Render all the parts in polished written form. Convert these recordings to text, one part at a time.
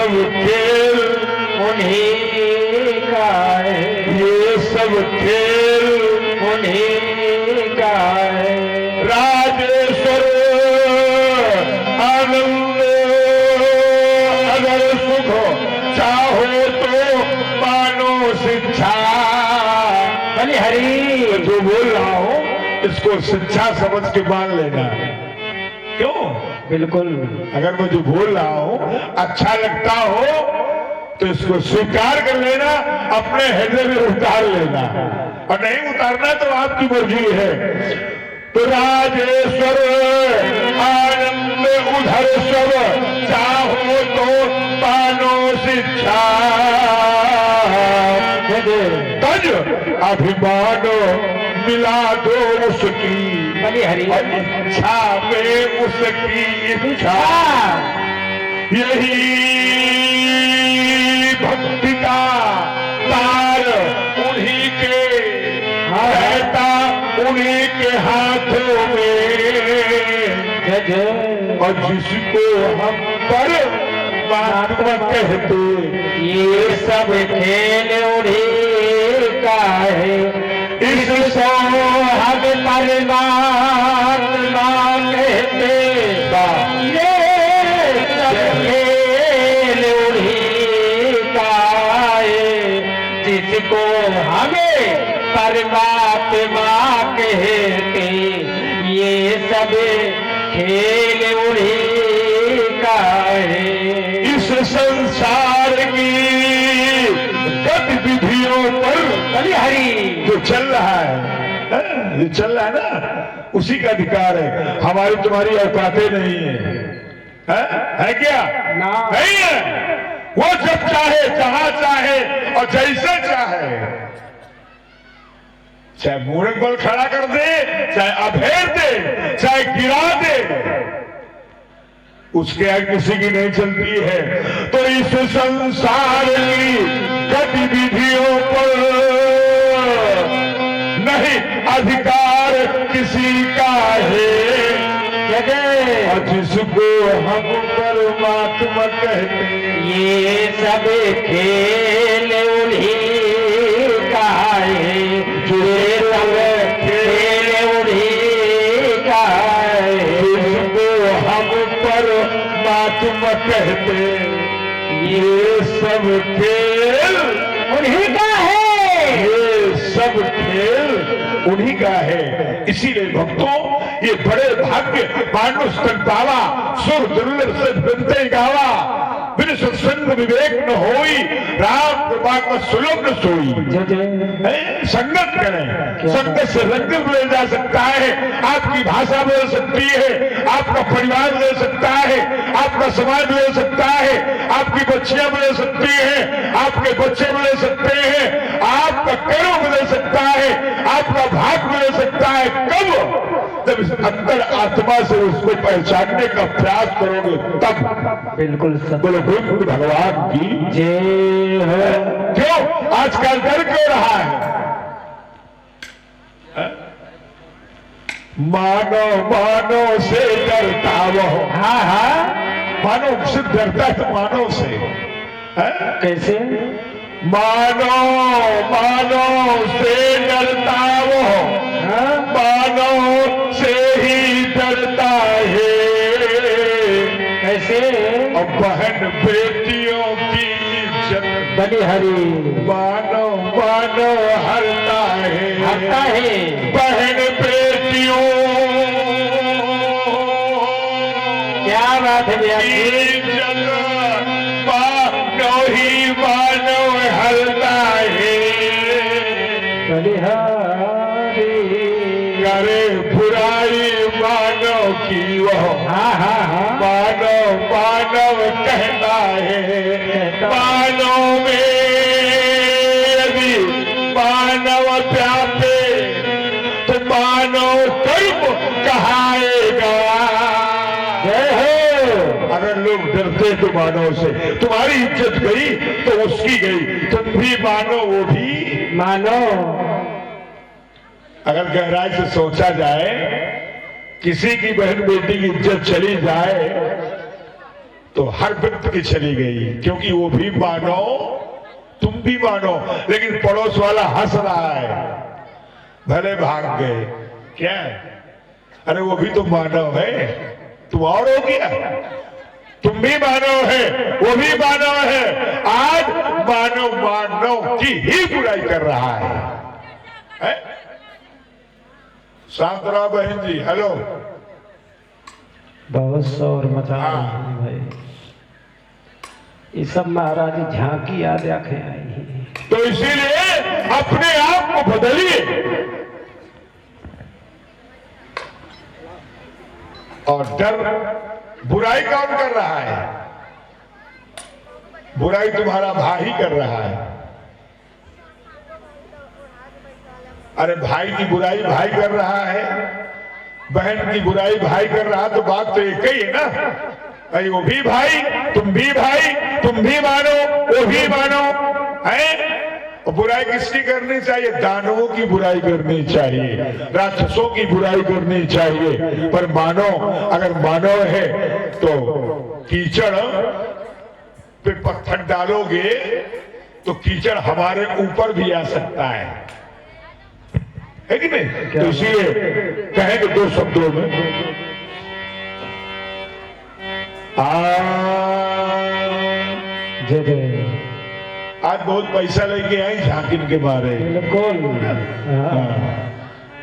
सब खेल उन्हीं का है, ये सब खेल उन्हीं का है। राजेश्वर आनंद अगर सुख चाहो तो मानो शिक्षा। बलिहरी जो बोल रहा हूं इसको शिक्षा समझ के मान लेना। क्यों? बिल्कुल। अगर मैं जो बोल रहा हूं अच्छा लगता हो तो इसको स्वीकार कर लेना, अपने हृदय में उतार लेना, और नहीं उतारना तो आपकी मर्जी है। तो राजेश्वर आनंद उधर सब चाहो तो मानो शिक्षा। तज अभिमान मिला दो उसकी, बलिहरी इच्छा में उसकी इच्छा। यही भक्ति का तार उन्हीं के रहता, उन्हीं के हाथों में। और जिसको हम परमात्मा कहते, ये सब खेल उन्हीं का है। इसको हम परमात्मा कहते, ये सब खेल उन्हीं का है। जिसको हमें परमात्मा कहते, ये सब खेल उन्हीं का है। इस संसार की गतिविधियों पर बलिहरी जो चल रहा है, ये चल रहा है ना, उसी का अधिकार है। हमारी तुम्हारी औकातें नहीं है क्या? ना। नहीं है। वो जब चाहे, जहां चाहे और जैसे चाहे, चाहे मूर्ख बल खड़ा कर दे, चाहे अभेर दे, चाहे गिरा दे, उसके आगे किसी की नहीं चलती है। तो इस संसार की गतिविधियों पर नहीं अधिकार किसी का है। और जिसको हम परमात्मा कहते, ये सब खेल उन्हीं का है। ये सब खेल उन्हीं का है। जिसको हम परमात्मा कहते, ये सब खेल उन्हीं का है। ये सब खेल उन्हीं का है। इसीलिए भक्तों, ये बड़े भाग्य मानुष तन पावा, सुर दुर्लभ से बनते गावा। बिन सत्संग विवेक न होई, राम कृपा का सुलभ न सोई। संगत करें, संगत से रंग बदल जा सकता है, आपकी भाषा बदल सकती है, आपका परिवार बदल सकता है, आपका समाज बदल सकता है, आपकी बच्चियां बदल सकती हैं, आपके बच्चे बदल सकते हैं, आपका कर्म बदल सकता है, आपका भाग बदल सकता है। कब? जब इस अंतर आत्मा से उसको पहचानने का प्रयास करोगे तब। बिल्कुल बोलो बुद्ध भगवान की जय हो। क्यों आजकल डर क्यों रहा है? मानो मानो से डरता वो। हाँ हाँ, मानव से डरता है, तो मानव से कैसे? मानो मानो से डरता वो, मानो से ही डरता है। कैसे? और बहन बेटियों की इज्जत बलिहरी मानो मानो हरता है। बहन बेटियों क्या बात है भैया? इज्जत मानो ही मानो हरता है। बलिहरी करे बुराई मानो की वह, हाँ हाँ हाँ, मानव मानव कहता है। मानव में यदि मानव व्यापे तो मानव कर्म कहाएगा। अगर लोग डरते तो मानव से, तुम्हारी इज्जत गई तो उसकी गई, तुम भी मानो वो भी मानो। अगर गहराई से सोचा जाए, किसी की बहन बेटी की इज्जत चली जाए तो हर व्यक्ति की चली गई, क्योंकि वो भी मानो तुम भी मानो, लेकिन पड़ोस वाला हंस रहा है, भले भाग गए। क्या है? अरे वो भी तो मानव है, तुम और हो गया, तुम भी मानव है, वो भी मानव है। आज मानव मानव की ही बुराई कर रहा है? शांत रहो बहन जी। हेलो, बहुत शोर मचा रहे हैं भाई। ये सब महाराज झांकी याद रखे आई। तो इसीलिए अपने आप को बदलिए और डर, बुराई कौन कर रहा है? बुराई तुम्हारा भाई कर रहा है। अरे भाई की बुराई भाई कर रहा है, बहन की बुराई भाई कर रहा, तो बात तो एक ही है ना। अरे वो भी भाई, तुम भी भाई, तुम भी मानो, वो भी मानो है। और बुराई किसकी करनी चाहिए? दानवों की बुराई करनी चाहिए, राक्षसों की बुराई करनी चाहिए। पर मानव, अगर मानव है तो कीचड़ पे पत्थर डालोगे तो कीचड़ हमारे ऊपर भी आ सकता है कि नहीं? तो इसलिए कहेंगे दो शब्दों में, जय जय। आज बहुत पैसा लेके आई झांकिन के मारे। बिल्कुल।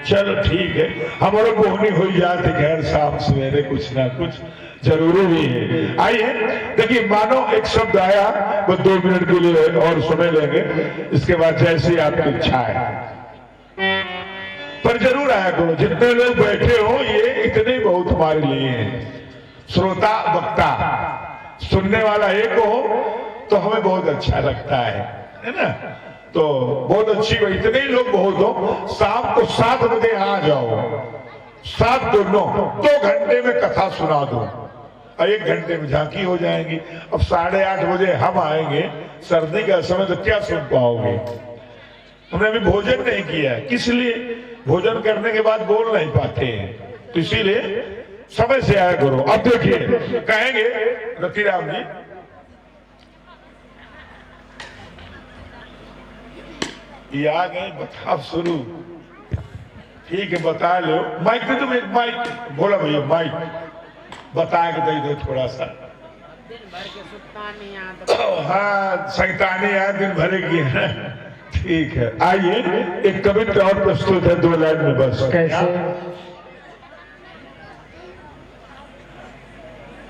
चलो ठीक है, हमारे बोहनी हो जाते खैर, शाम सवेरे कुछ ना कुछ जरूरी भी है। आइए देखिए, मानो एक शब्द आया, वो 2 मिनट के लिए और सुने लेंगे, इसके बाद जैसी आपकी इच्छा है, पर जरूर आया करो। जितने लोग बैठे हो, ये इतने बहुत हमारे लिए हैं। श्रोता वक्ता सुनने वाला एक हो तो हमें बहुत अच्छा लगता है ना। तो बहुत अच्छी, इतने ही लोग बहुत हो। शाम को 7 बजे आ जाओ, 7 to 9, 2 घंटे में कथा सुना दो और 1 घंटे में झांकी हो जाएंगी। अब 8:30 बजे हम आएंगे, सर्दी का समय, तो क्या सुन पाओगे? हमने अभी भोजन नहीं किया है, किस लिए? भोजन करने के बाद बोल नहीं पाते हैं, तो इसीलिए समय से आया करो। अब देखिए, कहेंगे रतिराम जी, ये आ गए, बताओ शुरू। ठीक है, बता लो। माइक दे दो, एक माइक बोला भैया, माइक बता के दे दो थोड़ा सा। हाँ, शैतानी यार दिन भरे की है। ठीक है, आइए एक कविता और प्रस्तुत है 2 लाइन में बस। कैसे?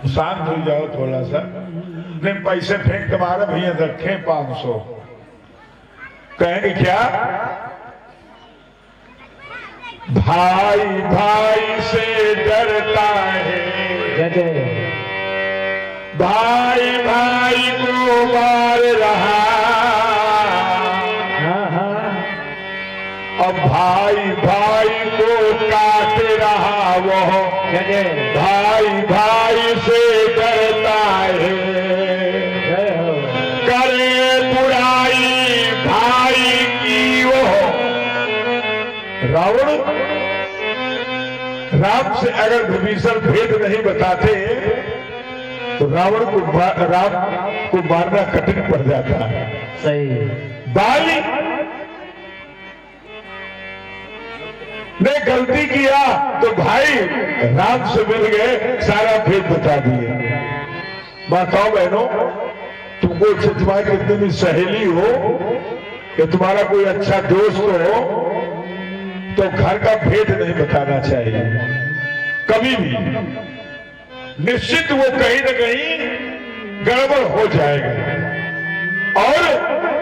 शांत हो जाओ थोड़ा सा। नहीं, पैसे फेंक तुम्हारा भैया रखे 500। कहेंगे क्या? भाई भाई से डरता है, जय जय। भाई भाई को मार रहा, अब भाई भाई को काट रहा, वो भाई भाई से डरता है। करे बुराई भाई की वो रावण, राम से अगर विभीषण भेद नहीं बताते तो रावण को मारना कठिन पड़ जाता है। सही। बाली ने गलती किया तो भाई राम से मिल गए, सारा भेद बता दिए। बताओ बहनों, तुमको तुम्हारी कितनी भी सहेली हो या तुम्हारा कोई अच्छा दोस्त हो, तो घर का भेद नहीं बताना चाहिए कभी भी। निश्चित वो कहीं ना कहीं गड़बड़ हो जाएगा। और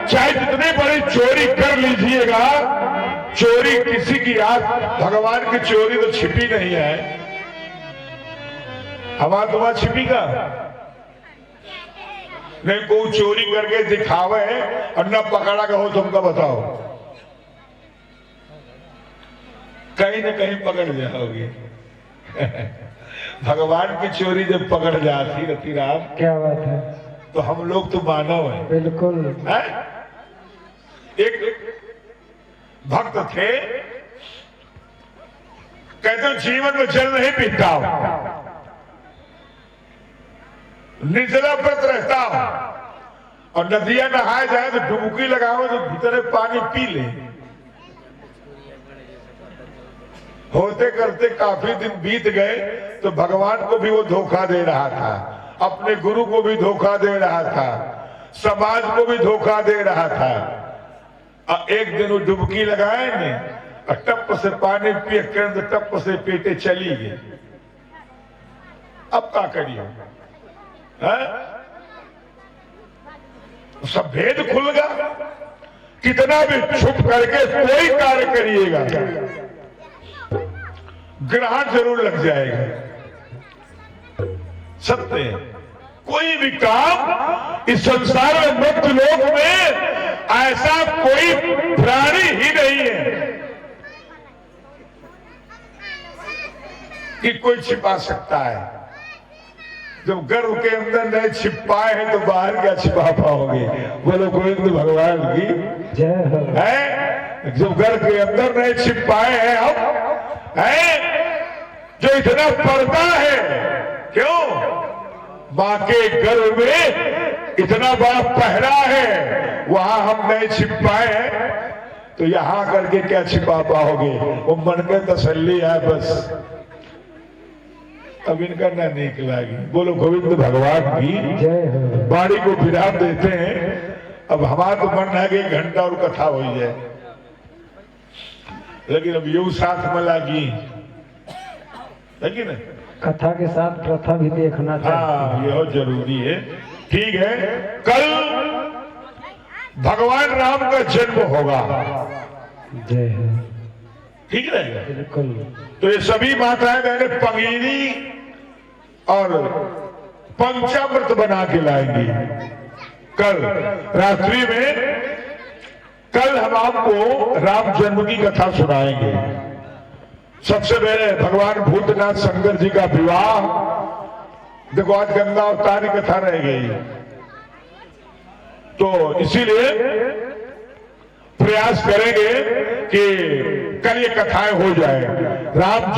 चाहे जितनी बड़ी चोरी कर लीजिएगा, चोरी किसी की याद, भगवान की चोरी तो छिपी नहीं है। हमारा तुम्हारा छिपी का नहीं, कोई चोरी करके दिखावे और न पकड़ा का हो, तुमका बताओ, कहीं ना कहीं पकड़ जाओगे। भगवान की चोरी जब पकड़ जाती रतिराम, क्या बात है, तो हम लोग तो मानव हैं। बिल्कुल है? एक भक्त थे, कहते जीवन में जल नहीं पीता हूं, निर्जला व्रत रहता हो और नदियां नहाए जाए तो डुबकी लगाओ तो भीतर पानी पी ले। होते करते काफी दिन बीत गए तो भगवान को भी वो धोखा दे रहा था, अपने गुरु को भी धोखा दे रहा था, समाज को भी धोखा दे रहा था। और एक दिन वो डुबकी लगाए ने और टप से पानी पिए कर टप से पेटे चली गई। अब क्या करिए? सब भेद खुल गया। कितना भी छुप करके कोई कार्य करिएगा ग्रहण जरूर लग जाएगा। सत्य है, कोई भी काम इस संसार में मुक्त लोक में ऐसा कोई प्राणी ही नहीं है कि कोई छिपा सकता है। जब गर्भ के अंदर नहीं छिप पाए हैं तो बाहर क्या छिपा पाओगे? बोलो गोविंद भगवान की जय हो। है जब गर्भ के अंदर नहीं छिप पाए हैं हम है जो इतना पर्दा है, क्यों? मां के गर्भ में इतना बड़ा पहरा है, वहां हम नहीं छिप पाए हैं तो यहां करके क्या छिपा पाओगे? वो मन में तसल्ली है बस, अब इनका ना निकलागी। बोलो गोविंद भगवान की जय हो। बाड़ी को विराम देते हैं। अब हमारा तो मन है कि 1 घंटा और कथा हो जाए, लेकिन अब यू साथ में लगी लेकिन कथा के साथ प्रथा भी देखना चाहिए। हाँ, यह जरूरी है। ठीक है, कल भगवान राम का जन्म होगा। जय हो। ठीक रहेगा? बिल्कुल। तो ये सभी माताएं बहने पंगीरी और पंचामृत बना के लाएंगी कल रात्रि में। कल हम आपको राम जन्म की कथा सुनाएंगे। सबसे पहले भगवान भूतनाथ शंकर जी का विवाह। देखो आज गंगा अवतार की कथा रह गई, तो इसीलिए प्रयास करेंगे कि कल ये कथाएं हो जाए। राम